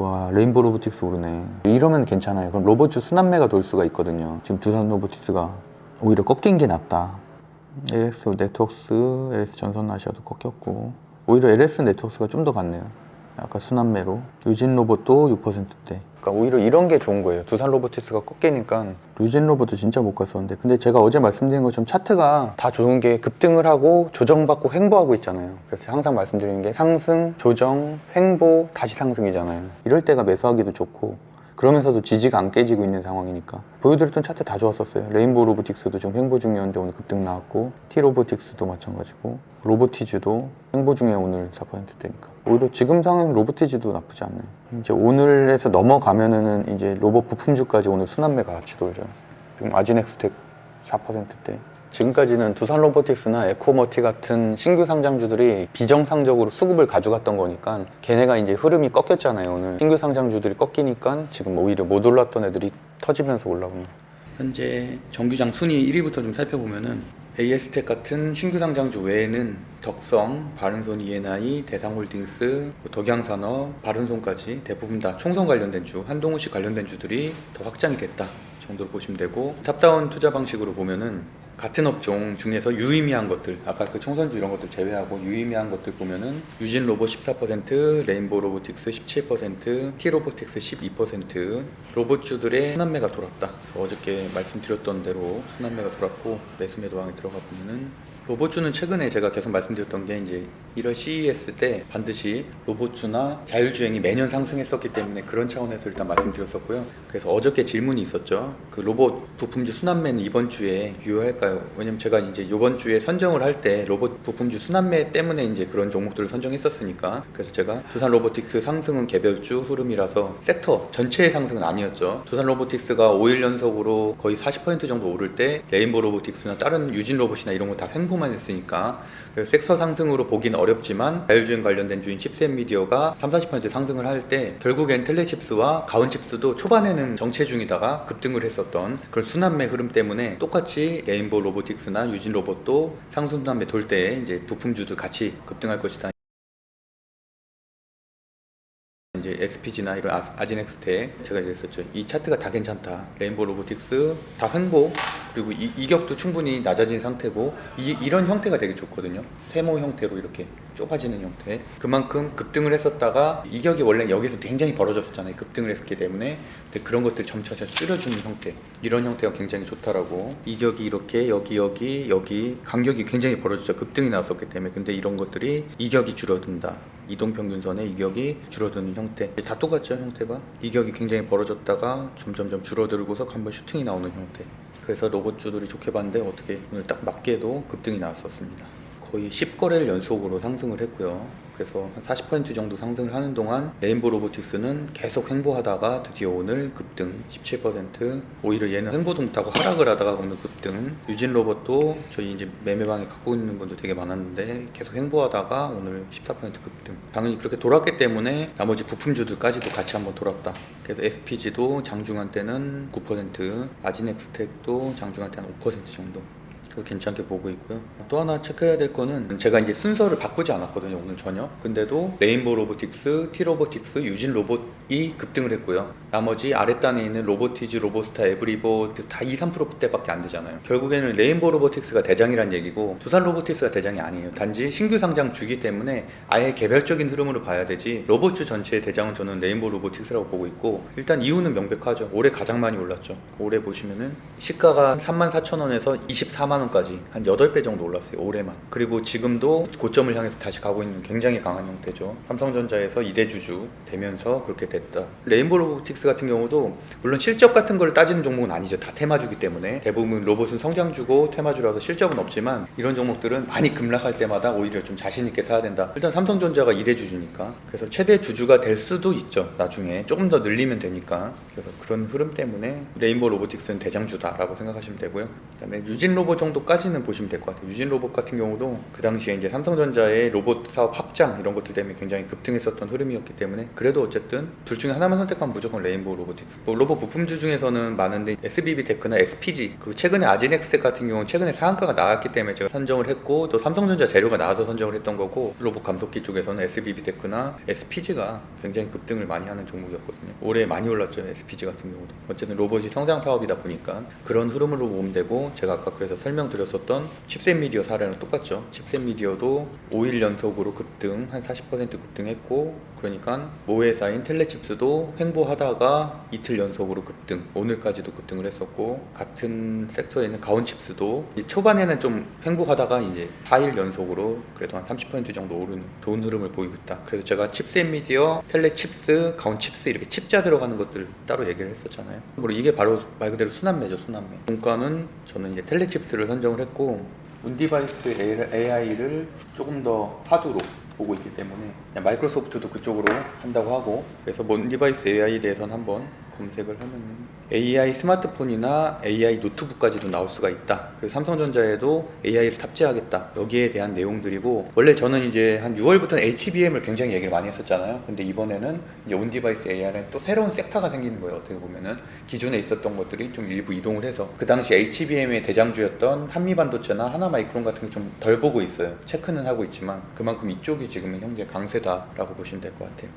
와, 레인보우 로보틱스 오르네. 이러면 괜찮아요. 그럼 로봇주 순환매가 돌 수가 있거든요. 지금 두산 로보틱스가 오히려 꺾인 게 낫다. LS 네트워크스, LS 전선 아시아도 꺾였고, 오히려 LS 네트워크스가 좀 더 갔네요. 아까 순환매로. 유진 로봇도 6%대. 그러니까 오히려 이런 게 좋은 거예요. 두산 로보틱스가 꺾이니까. 유진 로봇도 진짜 못 갔었는데, 근데 제가 어제 말씀드린 것처럼 차트가 다 좋은 게 급등을 하고 조정받고 횡보하고 있잖아요. 그래서 항상 말씀드리는 게 상승, 조정, 횡보, 다시 상승이잖아요. 이럴 때가 매수하기도 좋고, 그러면서도 지지가 안 깨지고 있는 상황이니까. 보여드렸던 차트 다 좋았었어요. 레인보우 로보틱스도 지금 횡보 중이었는데 오늘 급등 나왔고, T 로보틱스도 마찬가지고, 로보티즈도 횡보 중에 오늘 4%대니까. 오히려 지금 상황 로보티즈도 나쁘지 않아요. 이제 오늘에서 넘어가면은 이제 로봇 부품주까지 오늘 순환매가 같이 돌죠. 지금 아지넥스텍 4%대. 지금까지는 두산 로보틱스나 에코머티 같은 신규 상장주들이 비정상적으로 수급을 가져갔던 거니까 걔네가 이제 흐름이 꺾였잖아요. 오늘 신규 상장주들이 꺾이니까 지금 오히려 못 올랐던 애들이 터지면서 올라옵니다. 현재 정규장 순위 1위부터 좀 살펴보면은 AS텍 같은 신규 상장주 외에는 덕성, 바른손 E&I, 대상홀딩스, 덕양산업, 바른손까지 대부분 다 총선 관련된 주, 한동훈씨 관련된 주들이 더 확장이 됐다 정도로 보시면 되고, 탑다운 투자 방식으로 보면은 같은 업종 중에서 유의미한 것들, 아까 그 총선주 이런 것들 제외하고 유의미한 것들 보면은 유진 로봇 14%, 레인보우 로보틱스 17%, T 로보틱스 12%, 로봇주들의 순환매가 돌았다. 그래서 어저께 말씀드렸던 대로 순환매가 돌았고 매수 매도항에 들어가 보면은 로봇주는 최근에 제가 계속 말씀드렸던 게 이제 1월 CES 때 반드시 로봇주나 자율주행이 매년 상승했었기 때문에 그런 차원에서 일단 말씀드렸었고요. 그래서 어저께 질문이 있었죠. 그 로봇 부품주 순환매는 이번 주에 유효할까요? 왜냐면 제가 이제 이번 주에 선정을 할 때 로봇 부품주 순환매 때문에 이제 그런 종목들을 선정했었으니까, 그래서 제가 두산 로보틱스 상승은 개별주 흐름이라서 섹터 전체의 상승은 아니었죠. 두산 로보틱스가 5일 연속으로 거의 40% 정도 오를 때 레인보우 로보틱스나 다른 유진 로봇이나 이런 거 다 횡보만 했으니까 섹터 상승으로 보기는 어렵지만 자율주행 관련된 주인 칩셋미디어가 30-40% 상승을 할 때 결국엔 텔레칩스와 가온칩스도 초반에는 정체 중이다가 급등을 했었던 그런 순환매 흐름 때문에 똑같이 레인보우 로보틱스나 유진 로봇도 상승 순환매 돌 때 이제 부품주도 같이 급등할 것이다. 이제 SPG나 이런 아지넥스텍 제가 얘기했었죠. 이 차트가 다 괜찮다. 레인보우 로보틱스 다 횡보, 그리고 이격도 충분히 낮아진 상태고 이런 형태가 되게 좋거든요. 세모 형태로 이렇게 좁아지는 형태. 그만큼 급등을 했었다가 이격이 원래 여기서 굉장히 벌어졌었잖아요. 급등을 했었기 때문에. 근데 그런 것들 점차 줄여주는 형태. 이런 형태가 굉장히 좋다라고. 이격이 이렇게 여기 간격이 굉장히 벌어졌죠. 급등이 나왔었기 때문에. 근데 이런 것들이 이격이 줄어든다. 이동평균선의 이격이 줄어드는 형태. 다 똑같죠, 형태가. 이격이 굉장히 벌어졌다가 점점점 줄어들고서 한번 슈팅이 나오는 형태. 그래서 로봇주들이 좋게 봤는데 어떻게 오늘 딱 맞게도 급등이 나왔었습니다. 거의 10거래를 연속으로 상승을 했고요. 그래서 한 40% 정도 상승을 하는 동안 레인보우 로보틱스는 계속 횡보하다가 드디어 오늘 급등 17%, 오히려 얘는 횡보도 못하고 하락을 하다가 오늘 급등. 유진 로봇도 저희 이제 매매방에 갖고 있는 분들 되게 많았는데 계속 횡보하다가 오늘 14% 급등. 당연히 그렇게 돌았기 때문에 나머지 부품주들까지도 같이 한번 돌았다. 그래서 SPG도 장중한 때는 9%, 아지넥스텍도 장중한 때 한 5% 정도 괜찮게 보고 있고요. 또 하나 체크해야 될 거는 제가 이제 순서를 바꾸지 않았거든요, 오늘 전혀. 근데도 레인보우 로보틱스, T 로보틱스, 유진 로봇이 급등을 했고요. 나머지 아랫단에 있는 로보티즈, 로보스타, 에브리봇 다 2-3%대밖에 안 되잖아요. 결국에는 레인보우 로보틱스가 대장이란 얘기고 두산 로보틱스가 대장이 아니에요. 단지 신규 상장 주기 때문에 아예 개별적인 흐름으로 봐야 되지, 로봇주 전체의 대장은 저는 레인보우 로보틱스라고 보고 있고, 일단 이유는 명백하죠. 올해 가장 많이 올랐죠. 올해 보시면은 시가가 34,000원에서 24만 원까지 한 8배 정도 올랐어요, 올해만. 그리고 지금도 고점을 향해서 다시 가고 있는 굉장히 강한 형태죠. 삼성전자에서 2대 주주 되면서 그렇게 됐다. 레인보우 로보틱스 같은 경우도 물론 실적 같은 걸 따지는 종목은 아니죠. 다 테마주기 때문에. 대부분 로봇은 성장주고 테마주라서 실적은 없지만 이런 종목들은 많이 급락할 때마다 오히려 좀 자신 있게 사야 된다. 일단 삼성전자가 2대 주주니까. 그래서 최대 주주가 될 수도 있죠. 나중에 조금 더 늘리면 되니까. 그래서 그런 흐름 때문에 레인보우 로보틱스는 대장주다라고 생각하시면 되고요. 그다음에 유진 로봇 정도까지는 보시면 될 것 같아요. 유진 로봇 같은 경우도 그 당시에 이제 삼성전자의 로봇 사업 확장 이런 것들 때문에 굉장히 급등했었던 흐름이었기 때문에 그래도 어쨌든 둘 중에 하나만 선택하면 무조건 레인보우 로보틱스. 뭐 로봇 부품주 중에서는 많은데 SBB 테크나 SPG 그리고 최근에 아지넥스텍 같은 경우는 최근에 상한가가 나왔기 때문에 제가 선정을 했고 또 삼성전자 재료가 나와서 선정을 했던 거고 로봇 감속기 쪽에서는 SBB 테크나 SPG가 굉장히 급등을 많이 하는 종목이었거든요. 올해 많이 올랐죠. SPG 같은 경우도. 어쨌든 로봇이 성장 사업이다 보니까 그런 흐름으로 보면 되고 제가 아까 그래서 설명드렸었던 칩셋 미디어 사례랑 똑같죠. 칩셋 미디어도 5일 연속으로 급등 한 40% 급등했고 그러니까 모회사인 텔레칩스도 횡보하다가 이틀 연속으로 급등 오늘까지도 급등을 했었고 같은 섹터에 있는 가온칩스도 초반에는 좀 횡보하다가 이제 4일 연속으로 그래도 한 30% 정도 오르는 좋은 흐름을 보이고 있다. 그래서 제가 칩셋 미디어, 텔레칩스, 가온칩스 이렇게 칩자 들어가는 것들 따로 얘기를 했었잖아요. 그리고 이게 바로 말 그대로 순환매죠. 순환매. 종가는 저는 이제 텔레칩스를 선정을 했고 온디바이스 AI를 조금 더 하드로 보고 있기 때문에 그냥 마이크로소프트도 그쪽으로 한다고 하고 그래서 온디바이스 AI에 대해서는 한번 검색을 하면 AI 스마트폰이나 AI 노트북까지도 나올 수가 있다. 그래서 삼성전자에도 AI를 탑재하겠다. 여기에 대한 내용들이고 원래 저는 이제 한 6월부터는 HBM을 굉장히 얘기를 많이 했었잖아요. 근데 이번에는 이제 온디바이스 AI는 또 새로운 섹터가 생기는 거예요. 어떻게 보면은 기존에 있었던 것들이 좀 일부 이동을 해서 그 당시 HBM의 대장주였던 한미반도체나 하나마이크론 같은 게 좀 덜 보고 있어요. 체크는 하고 있지만 그만큼 이쪽이 지금은 현재 강세다라고 보시면 될 것 같아요.